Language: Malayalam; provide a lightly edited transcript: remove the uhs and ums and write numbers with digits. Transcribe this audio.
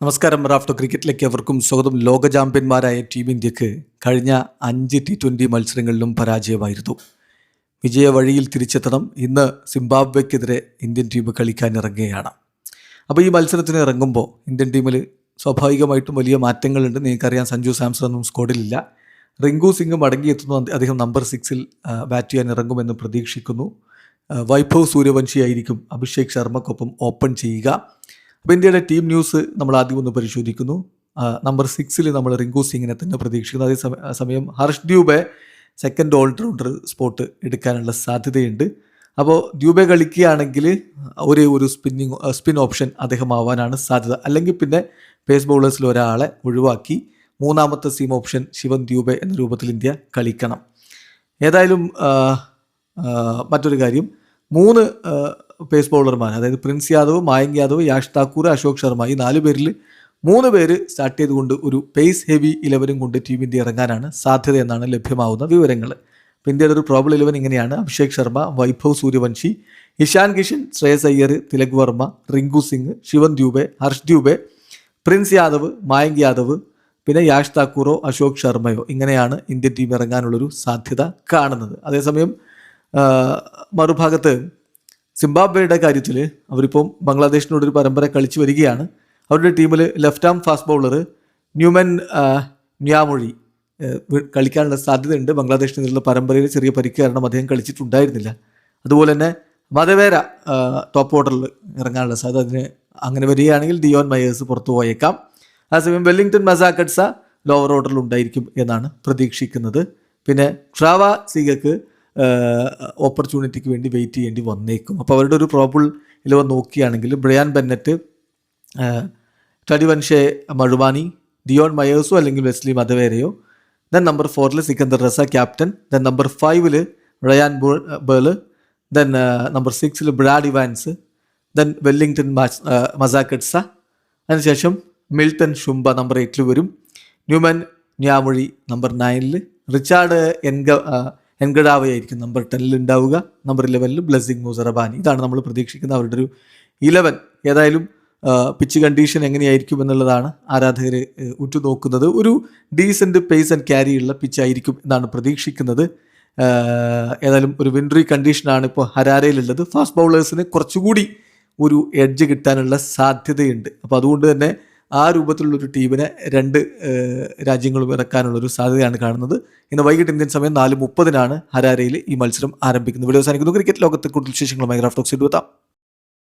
നമസ്കാരം. റാഫ്റ്റോ ക്രിക്കറ്റിലേക്ക് അവർക്കും സ്വാഗതം. ലോക ചാമ്പ്യന്മാരായ ടീം ഇന്ത്യക്ക് കഴിഞ്ഞ 5 T20 മത്സരങ്ങളിലും പരാജയമായിരുന്നു. വിജയ വഴിയിൽ തിരിച്ചെത്തണം. ഇന്ന് സിംബാബ്വെക്കെതിരെ ഇന്ത്യൻ ടീം കളിക്കാനിറങ്ങുകയാണ്. അപ്പോൾ ഈ മത്സരത്തിന് ഇറങ്ങുമ്പോൾ ഇന്ത്യൻ ടീമിൽ സ്വാഭാവികമായിട്ടും വലിയ മാറ്റങ്ങളുണ്ട്. നിങ്ങൾക്കറിയാം, സഞ്ജു സാംസൺ ഒന്നും സ്ക്വാഡിലില്ല. റിങ്കു സിംഗ് മടങ്ങിയെത്തുന്നു. അദ്ദേഹം നമ്പർ 6-ൽ ബാറ്റ് ചെയ്യാൻ ഇറങ്ങുമെന്ന് പ്രതീക്ഷിക്കുന്നു. വൈഭവ് സൂര്യവംശി ആയിരിക്കും അഭിഷേക് ശർമ്മക്കൊപ്പം ഓപ്പൺ ചെയ്യുക. അപ്പോൾ ഇന്ത്യയുടെ ടീം ന്യൂസ് നമ്മൾ ആദ്യം ഒന്ന് പരിശോധിക്കുന്നു. നമ്പർ 6-ൽ നമ്മൾ റിങ്കു സിംഗിനെ തന്നെ പ്രതീക്ഷിക്കുന്നു. അതേസമയം Harsh Dubey second allrounder spot എടുക്കാനുള്ള സാധ്യതയുണ്ട്. അപ്പോൾ ദ്യൂബെ കളിക്കുകയാണെങ്കിൽ ഒരു സ്പിൻ ഓപ്ഷൻ അദ്ദേഹം ആവാനാണ് സാധ്യത. അല്ലെങ്കിൽ പിന്നെ പേസ് ബൗളേഴ്സിൽ ഒരാളെ ഒഴിവാക്കി മൂന്നാമത്തെ സീം ഓപ്ഷൻ ശിവൻ ദ്യൂബെ എന്ന രൂപത്തിൽ ഇന്ത്യ കളിക്കണം. ഏതായാലും മറ്റൊരു കാര്യം, 3 പേസ് ബൗളർമാർ, അതായത് പ്രിൻസ് യാദവ്, മായങ്ക് യാദവ്, യാഷ് താക്കൂർ, അശോക് ശർമ്മ, ഈ 4 പേരിൽ 3 പേര് സ്റ്റാർട്ട് ചെയ്തുകൊണ്ട് ഒരു പേസ് ഹെവി 11 കൊണ്ട് ടീം ഇന്ത്യ ഇറങ്ങാനാണ് സാധ്യത എന്നാണ് ലഭ്യമാവുന്ന വിവരങ്ങൾ. അപ്പോൾ ഇന്ത്യയുടെ ഒരു പ്രോബിൾ 11 ഇങ്ങനെയാണ്: അഭിഷേക് ശർമ്മ, വൈഭവ് സൂര്യവംശി, ഇഷാൻ കിഷൻ, ശ്രേയസ് അയ്യർ, തിലക് വർമ്മ, റിങ്കു സിംഗ്, ശിവൻ ദ്യൂബെ, ഹർഷ് ദ്യൂബെ, പ്രിൻസ് യാദവ്, മായങ്ക് യാദവ്, പിന്നെ യാഷ് താക്കൂറോ അശോക് ശർമ്മയോ, ഇങ്ങനെയാണ് ഇന്ത്യൻ ടീം ഇറങ്ങാനുള്ളൊരു സാധ്യത കാണുന്നത്. അതേസമയം മറുഭാഗത്ത് സിംബാബ്വെയുടെ കാര്യത്തിൽ അവരിപ്പം ബംഗ്ലാദേശിനോടൊരു പരമ്പര കളിച്ചു വരികയാണ്. അവരുടെ ടീമിൽ left arm fast bowler Newman Nyamhuri കളിക്കാനുള്ള സാധ്യതയുണ്ട്. ബംഗ്ലാദേശിനെതിരെയുള്ള പരമ്പരയിൽ ചെറിയ പരിക്ക് കാരണം അദ്ദേഹം കളിച്ചിട്ടുണ്ടായിരുന്നില്ല. അതുപോലെ തന്നെ മതവേര ടോപ്പ് ഓർഡറിൽ ഇറങ്ങാനുള്ള സാധ്യത. അങ്ങനെ വരികയാണെങ്കിൽ ഡിയോൺ മയേഴ്സ് പുറത്തു പോയേക്കാം. അതേസമയം വെല്ലിംഗ്ടൺ മസാക്കട്സ ലോവർ ഓർഡറിൽ ഉണ്ടായിരിക്കും എന്നാണ് പ്രതീക്ഷിക്കുന്നത്. പിന്നെ ട്രാവ സീഗക്ക് ഓപ്പർച്യൂണിറ്റിക്ക് വേണ്ടി വെയിറ്റ് ചെയ്യേണ്ടി വന്നേക്കും. അപ്പോൾ അവരുടെ ഒരു പ്രോബിൾ 11 നോക്കുകയാണെങ്കിൽ Brian Bennett, Tadiwanashe Marumani, Dion മയേഴ്സോ അല്ലെങ്കിൽ വെസ്ലി മതവേരയോ, ദെൻ നമ്പർ 4-ൽ Sikandar Raza captain, then number 5-ൽ റയാൻ ബേള്, ദെൻ നമ്പർ 6-ൽ Brad Evans, then Wellington Masakadza, അതിനുശേഷം മിൽട്ടൺ ഷുംബ നമ്പർ 8-ൽ വരും, ന്യൂമൻ ന്യാമൊഴി നമ്പർ 9-ൽ, റിച്ചാർഡ് എൻഗഡാവെ ആയിരിക്കും നമ്പർ 10-ൽ ഉണ്ടാവുക, നമ്പർ 11-ൽ ബ്ലെസ്സിംഗ് മുസറബാനി. ഇതാണ് നമ്മൾ പ്രതീക്ഷിക്കുന്ന അവരുടെ ഒരു 11. ഏതായാലും പിച്ച് കണ്ടീഷൻ എങ്ങനെയായിരിക്കും എന്നുള്ളതാണ് ആരാധകർ ഉറ്റുനോക്കുന്നത്. ഒരു ഡീസൻറ്റ് പേസ് ആൻഡ് ക്യാരി ഉള്ള പിച്ചായിരിക്കും എന്നാണ് പ്രതീക്ഷിക്കുന്നത്. ഏതായാലും ഒരു വിൻഡറി കണ്ടീഷനാണ് ഇപ്പോൾ ഹരാരയിലുള്ളത്. ഫാസ്റ്റ് ബൗളേഴ്സിന് കുറച്ചുകൂടി ഒരു എഡ്ജ് കിട്ടാനുള്ള സാധ്യതയുണ്ട്. അപ്പോൾ അതുകൊണ്ട് തന്നെ ആ രൂപത്തിലുള്ളൊരു ടീമിനെ 2 രാജ്യങ്ങളും ഇറക്കാനുള്ളൊരു സാധ്യതയാണ് കാണുന്നത്. ഇന്ന് വൈകിട്ട് ഇന്ത്യൻ സമയം 4:30 ഹരാരയിൽ ഈ മത്സരം ആരംഭിക്കുന്നത്. വീഡിയോ അവസാനിക്കുന്നു. ക്രിക്കറ്റ് ലോകത്തെ കൂടുതൽ വിശേഷങ്ങളുമായി റാഫ്റ്റോക്സ് എത്താം.